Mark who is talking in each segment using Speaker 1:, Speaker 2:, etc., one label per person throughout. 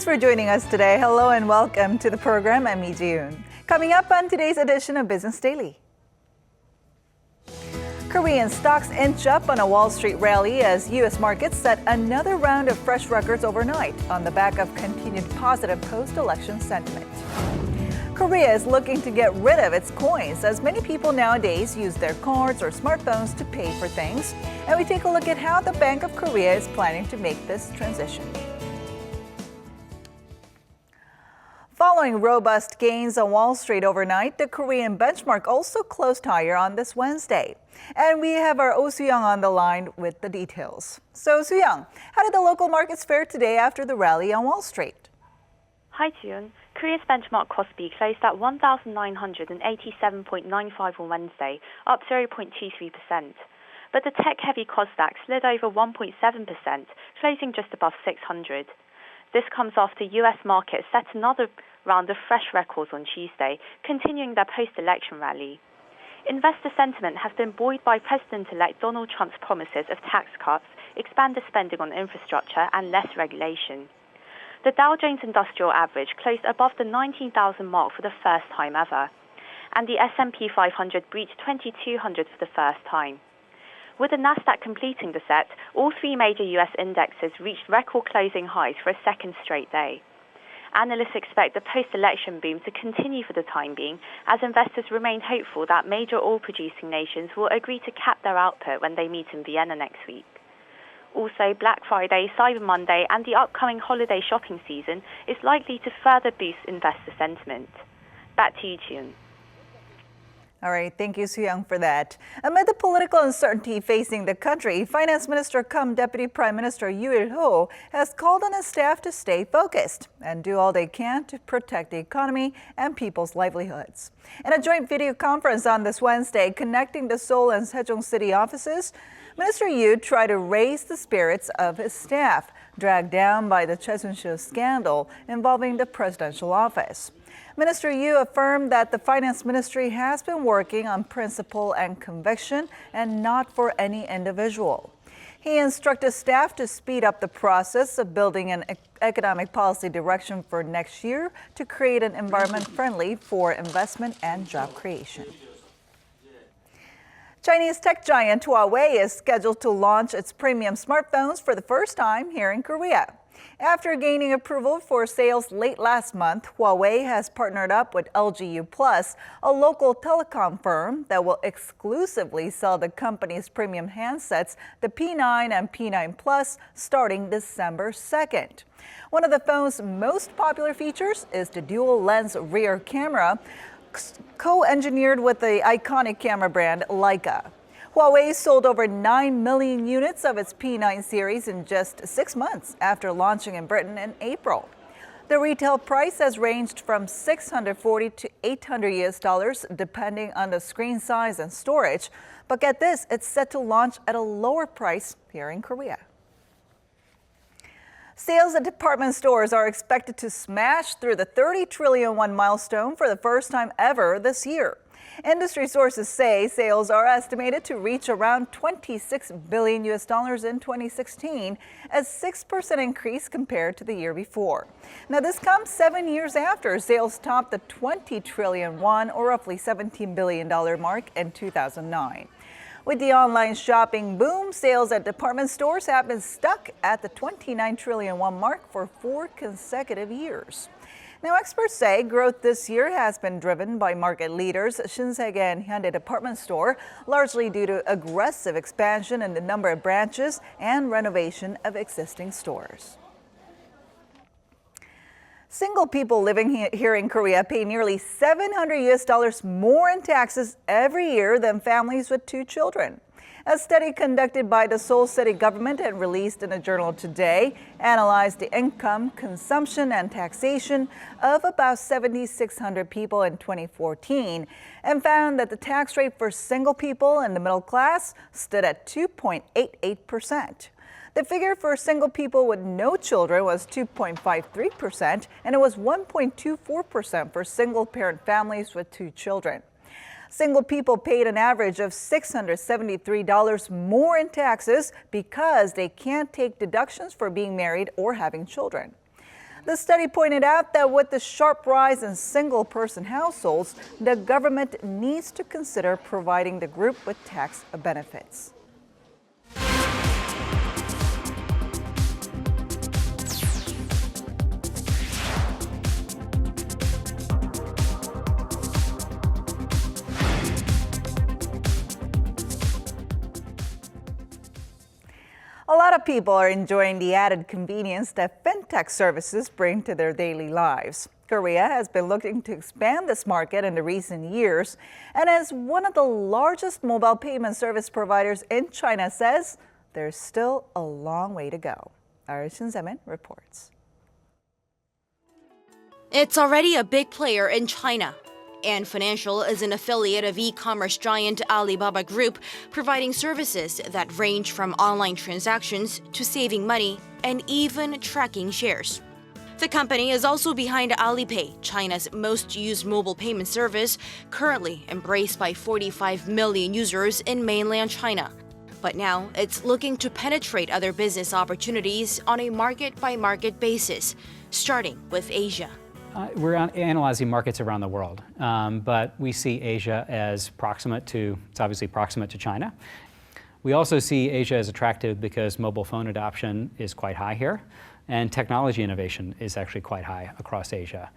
Speaker 1: for joining us today. Hello and welcome to the program. I'm Lee Ji-yoon. Coming up on today's edition of Business Daily. Korean stocks inch up on a Wall Street rally as U.S. markets set another round of fresh records overnight on the back of continued positive post-election sentiment. Korea is looking to get rid of its coins as many people nowadays use their cards or smartphones to pay for things. And we take a look at how the Bank of Korea is planning to make this transition. Following robust gains on Wall Street overnight, the Korean benchmark also closed higher on this Wednesday. And we have our Oh Soo-young on the line with the details. So Soo-young, how did the local markets fare today after the rally on Wall Street?
Speaker 2: Hi, Ji-yoon. Korea's benchmark Kospi closed at 1,987.95 on Wednesday, up 0.23%. But the tech-heavy Kosdaq slid over 1.7%, closing just above 600. This comes after U.S. markets set another round of fresh records on Tuesday, continuing their post-election rally. Investor sentiment has been buoyed by President-elect Donald Trump's promises of tax cuts, expanded spending on infrastructure, and less regulation. The Dow Jones Industrial Average closed above the 19,000 mark for the first time ever, and the S&P 500 breached 2,200 for the first time. With the Nasdaq completing the set, all three major U.S. indexes reached record closing highs for a second straight day. Analysts expect the post-election boom to continue for the time being, as investors remain hopeful that major oil-producing nations will agree to cap their output when they meet in Vienna next week. Also, Black Friday, Cyber Monday, and the upcoming holiday shopping season is likely to further boost investor sentiment. Back to you, Ji-yoon.
Speaker 1: All right, thank you, Soo-young, for that. Amid the political uncertainty facing the country, Finance Minister cum Deputy Prime Minister Yoo Il-ho has called on his staff to stay focused and do all they can to protect the economy and people's livelihoods. In a joint video conference on this Wednesday connecting the Seoul and Sejong city offices, Minister Yoo tried to raise the spirits of his staff, dragged down by the Choi Soon-sil scandal involving the presidential office. Minister Yoo affirmed that the Finance Ministry has been working on principle and conviction and not for any individual. He instructed staff to speed up the process of building an economic policy direction for next year to create an environment friendly for investment and job creation. Chinese tech giant Huawei is scheduled to launch its premium smartphones for the first time here in Korea. After gaining approval for sales late last month, Huawei has partnered up with LG Uplus, a local telecom firm that will exclusively sell the company's premium handsets, the P9 and P9 Plus, starting December 2nd. One of the phone's most popular features is the dual-lens rear camera, co-engineered with the iconic camera brand Leica. Huawei sold over 9 million units of its P9 series in just 6 months after launching in Britain in April. The retail price has ranged from $640 to $800 depending on the screen size and storage. But get this, it's set to launch at a lower price here in Korea. Sales at department stores are expected to smash through the 30 trillion won milestone for the first time ever this year. Industry sources say sales are estimated to reach around $26 billion in 2016, a 6% increase compared to the year before. Now, this comes 7 years after sales topped the 20 trillion won, or roughly $17 billion mark in 2009. With the online shopping boom, sales at department stores have been stuck at the 29 trillion won mark for 4 consecutive years. Now, experts say growth this year has been driven by market leaders Shinsegae and Hyundai Department Store, largely due to aggressive expansion in the number of branches and renovation of existing stores. Single people living here in Korea pay nearly $700 more in taxes every year than families with 2 children. A study conducted by the Seoul city government and released in a journal today analyzed the income, consumption, and taxation of about 7,600 people in 2014 and found that the tax rate for single people in the middle class stood at 2.88%. The figure for single people with no children was 2.53%, and it was 1.24% for single-parent families with 2 children. Single people paid an average of $673 more in taxes because they can't take deductions for being married or having children. The study pointed out that with the sharp rise in single-person households, the government needs to consider providing the group with tax benefits. A lot of people are enjoying the added convenience that fintech services bring to their daily lives. Korea has been looking to expand this market in the recent years, and as one of the largest mobile payment service providers in China says, there's still a long way to go. Our Shin Se-min reports.
Speaker 3: It's already a big player in China. Ant Financial is an affiliate of e-commerce giant Alibaba Group, providing services that range from online transactions to saving money and even tracking shares. The company is also behind Alipay, China's most used mobile payment service, currently embraced by 45 million users in mainland China. But now it's looking to penetrate other business opportunities on a market-by-market basis, starting with Asia.
Speaker 4: We're analyzing markets around the world, but we see Asia as it's obviously proximate to China. We also see Asia as attractive because mobile phone adoption is quite high here, and technology innovation is actually quite high across Asia.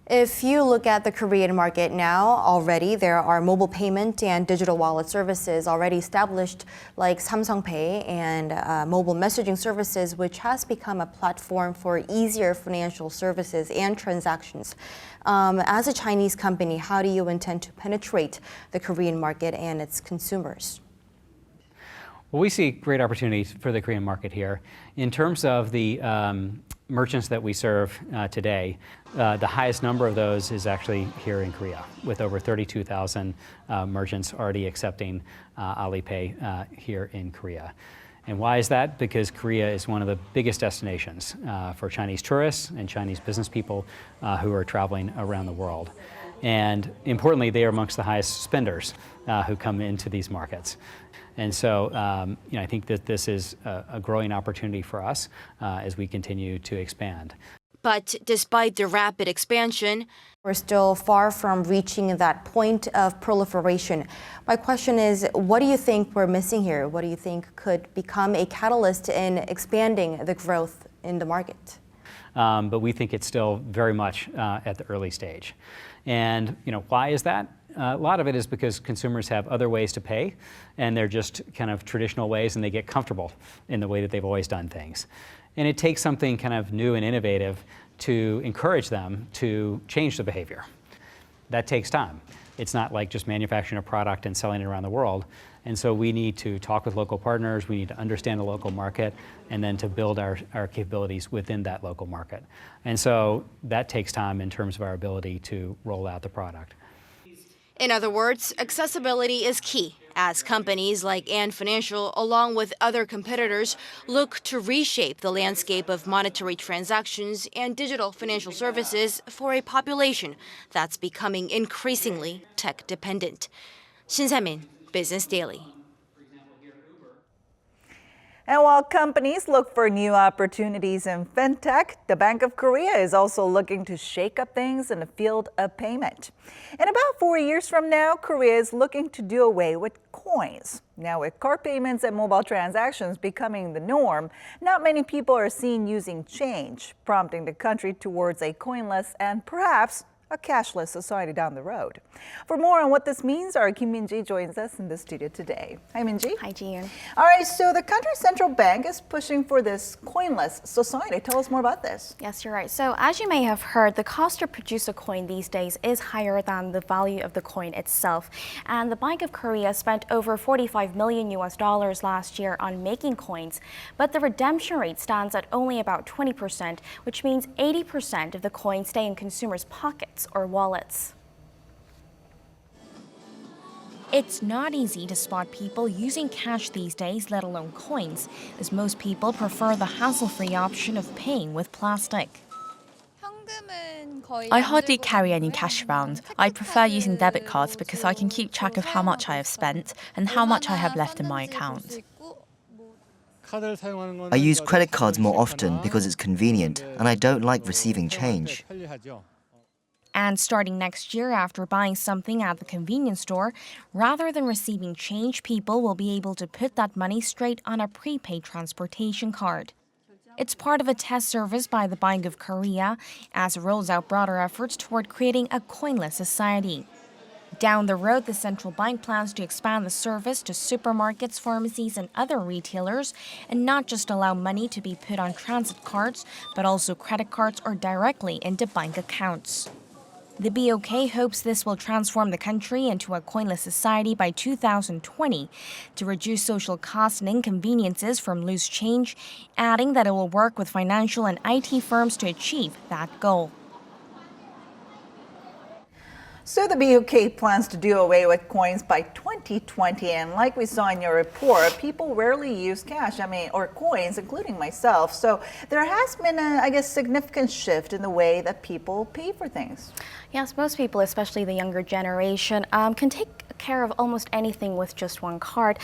Speaker 5: If you look at the Korean market now, already there are mobile payment and digital wallet services already established like Samsung Pay and mobile messaging services, which has become a platform for easier financial services and transactions. As a Chinese company, how do you intend to penetrate the Korean market and its consumers?
Speaker 4: Well, we see great opportunities for the Korean market here. In terms of the merchants that we serve today, the highest number of those is actually here in Korea, with over 32,000 merchants already accepting Alipay here in Korea. And why is that? Because Korea is one of the biggest destinations for Chinese tourists and Chinese business people who are traveling around the world. And importantly, they are amongst the highest spenders who come into these markets. And so I think that this is a growing opportunity for us as we continue to expand.
Speaker 3: But despite the rapid expansion,
Speaker 5: we're still far from reaching that point of proliferation. My question is, what do you think we're missing here? What do you think could become a catalyst in expanding the growth in the market?
Speaker 4: But we think it's still very much at the early stage. And why is that? A lot of it is because consumers have other ways to pay, and they're just kind of traditional ways, and they get comfortable in the way that they've always done things. And it takes something kind of new and innovative to encourage them to change the behavior. That takes time. It's not like just manufacturing a product and selling it around the world. And so we need to talk with local partners, we need to understand the local market, and then to build our capabilities within that local market. And so that takes time in terms of our ability to roll out the product.
Speaker 3: In other words, accessibility is key as companies like Ant Financial, along with other competitors, look to reshape the landscape of monetary transactions and digital financial services for a population that's becoming increasingly tech-dependent. Shin Se-min, Business Daily.
Speaker 1: And while companies look for new opportunities in fintech, the Bank of Korea is also looking to shake up things in the field of payment. In about 4 years from now, Korea is looking to do away with coins. Now, with card payments and mobile transactions becoming the norm, not many people are seen using change, prompting the country towards a coinless and perhaps a cashless society down the road. For more on what this means, our Kim Min-ji joins us in the studio today. Hi, Min-ji.
Speaker 6: Hi, Ji-yoon.
Speaker 1: All right, so the country's central bank is pushing for this coinless society. Tell us more about this.
Speaker 6: Yes, you're right. So as you may have heard, the cost to produce a coin these days is higher than the value of the coin itself. And the Bank of Korea spent over $45 million last year on making coins, but the redemption rate stands at only about 20%, which means 80% of the coins stay in consumers' pockets or wallets.
Speaker 7: It's not easy to spot people using cash these days, let alone coins, as most people prefer the hassle-free option of paying with plastic.
Speaker 8: I hardly carry any cash around. I prefer using debit cards because I can keep track of how much I have spent and how much I have left in my account.
Speaker 9: I use credit cards more often because it's convenient, and I don't like receiving change.
Speaker 7: And starting next year, after buying something at the convenience store, rather than receiving change, people will be able to put that money straight on a prepaid transportation card. It's part of a test service by the Bank of Korea as it rolls out broader efforts toward creating a coinless society. Down the road, the central bank plans to expand the service to supermarkets, pharmacies, and other retailers, and not just allow money to be put on transit cards, but also credit cards or directly into bank accounts. The BOK hopes this will transform the country into a coinless society by 2020 to reduce social costs and inconveniences from loose change, adding that it will work with financial and IT firms to achieve that goal.
Speaker 1: So the BOK plans to do away with coins by 2020, and like we saw in your report, people rarely use cash, or coins, including myself. So there has been a, significant shift in the way that people pay for things.
Speaker 6: Yes, most people, especially the younger generation, can take care of almost anything with just one card.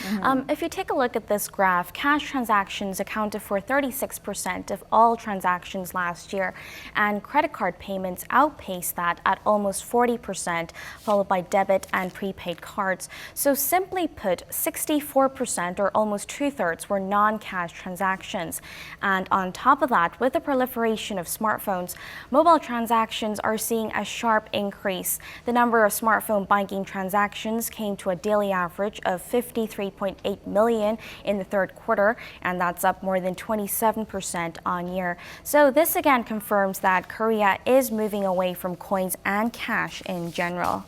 Speaker 6: If you take a look at this graph, cash transactions accounted for 36% of all transactions last year, and credit card payments outpaced that at almost 40%, followed by debit and prepaid cards. So simply put, 64% or almost 2/3 were non-cash transactions. And on top of that, with the proliferation of smartphones, mobile transactions are seeing a sharp increase. The number of smartphone banking transactions came to a daily average of 53.8 million in the third quarter, and that's up more than 27% on year. So this again confirms that Korea is moving away from coins and cash in general.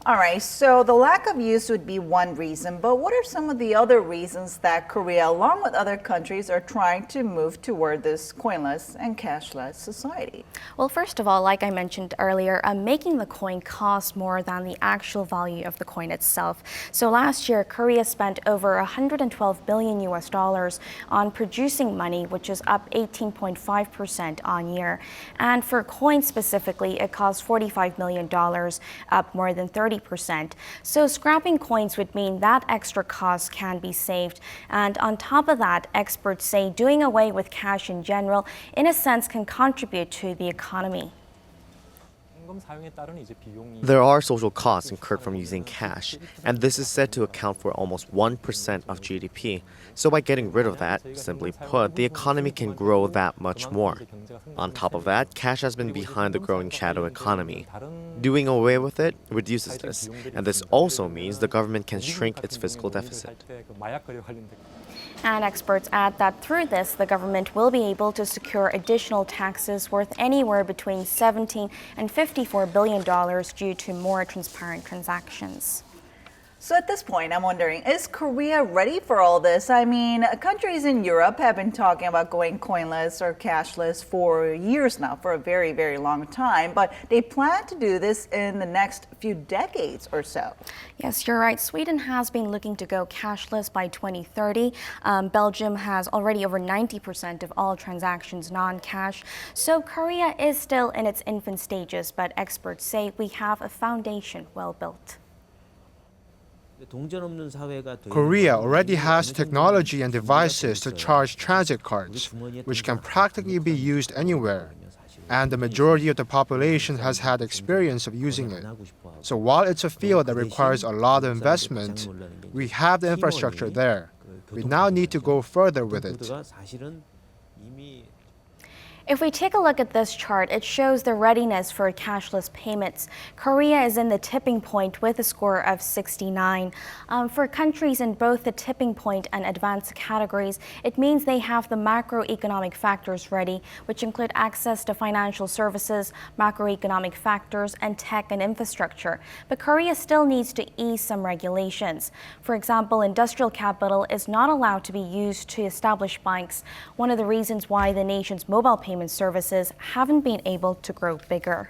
Speaker 1: All right, so the lack of use would be one reason, but what are some of the other reasons that Korea, along with other countries, are trying to move toward this coinless and cashless society?
Speaker 6: Well, first of all, like I mentioned earlier, making the coin costs more than the actual value of the coin itself. So last year, Korea spent over $112 billion on producing money, which is up 18.5% on year. And for coins specifically, it cost $45 million, up more than 30%. So scrapping coins would mean that extra cost can be saved. And on top of that, experts say doing away with cash in general, in a sense, can contribute to the economy.
Speaker 10: There are social costs incurred from using cash, and this is said to account for almost 1% of GDP. So by getting rid of that, simply put, the economy can grow that much more. On top of that, cash has been behind the growing shadow economy. Doing away with it reduces this, and this also means the government can shrink its fiscal deficit.
Speaker 6: And experts add that through this, the government will be able to secure additional taxes worth anywhere between $17 and $54 billion due to more transparent transactions.
Speaker 1: So at this point, I'm wondering, is Korea ready for all this? Countries in Europe have been talking about going coinless or cashless for years now, for a very, very long time, but they plan to do this in the next few decades or so.
Speaker 6: Yes, you're right. Sweden has been looking to go cashless by 2030. Belgium has already over 90% of all transactions non-cash. So Korea is still in its infant stages, but experts say we have a foundation well built.
Speaker 11: Korea already has technology and devices to charge transit cards, which can practically be used anywhere. And the majority of the population has had experience of using it. So while it's a field that requires a lot of investment, we have the infrastructure there. We now need to go further with it.
Speaker 6: If we take a look at this chart, it shows the readiness for cashless payments. Korea is in the tipping point with a score of 69. For countries in both the tipping point and advanced categories, it means they have the macroeconomic factors ready, which include access to financial services, macroeconomic factors, and tech and infrastructure. But Korea still needs to ease some regulations. For example, industrial capital is not allowed to be used to establish banks, one of the reasons why the nation's mobile payment services haven't been able to grow bigger.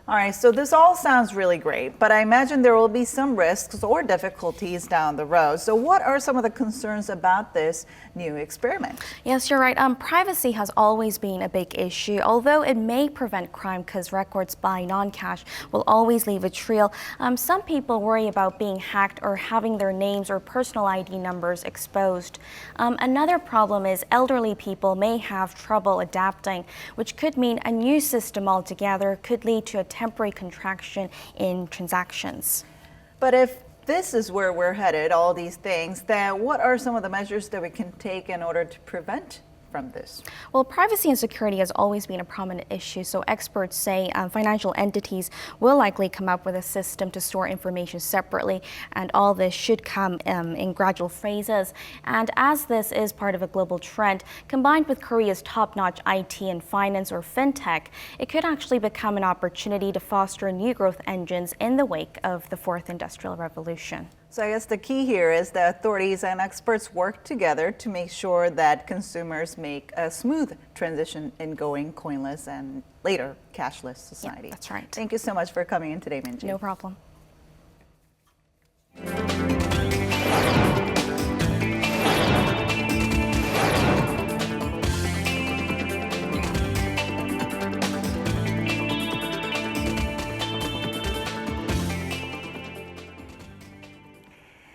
Speaker 1: All right, so this all sounds really great, but I imagine there will be some risks or difficulties down the road. So what are some of the concerns about this new experiment?
Speaker 6: Yes, you're right. Privacy has always been a big issue, although it may prevent crime because records by non-cash will always leave a trail. Some people worry about being hacked or having their names or personal ID numbers exposed. Another problem is elderly people may have trouble adapting, which could mean a new system altogether could lead to a temporary contraction in transactions.
Speaker 1: But if this is where we're headed, all these things, then what are some of the measures that we can take in order to prevent from this?
Speaker 6: Well, privacy and security has always been a prominent issue, so experts say financial entities will likely come up with a system to store information separately, and all this should come in gradual phases. And as this is part of a global trend, combined with Korea's top-notch IT and finance or fintech, it could actually become an opportunity to foster new growth engines in the wake of the fourth industrial revolution.
Speaker 1: So I guess the key here is that authorities and experts work together to make sure that consumers make a smooth transition in going coinless and later cashless society.
Speaker 6: Yeah, that's right.
Speaker 1: Thank you so much for coming in today, Minji.
Speaker 6: No problem.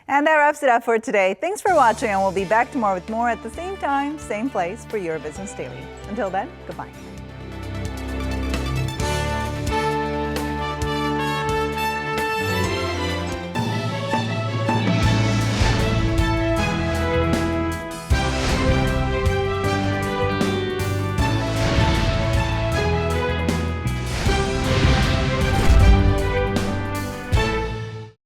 Speaker 1: And that wraps it up for today. Thanks for watching, and we'll be back tomorrow with more at the same time, same place for your Business Daily. Until then, goodbye.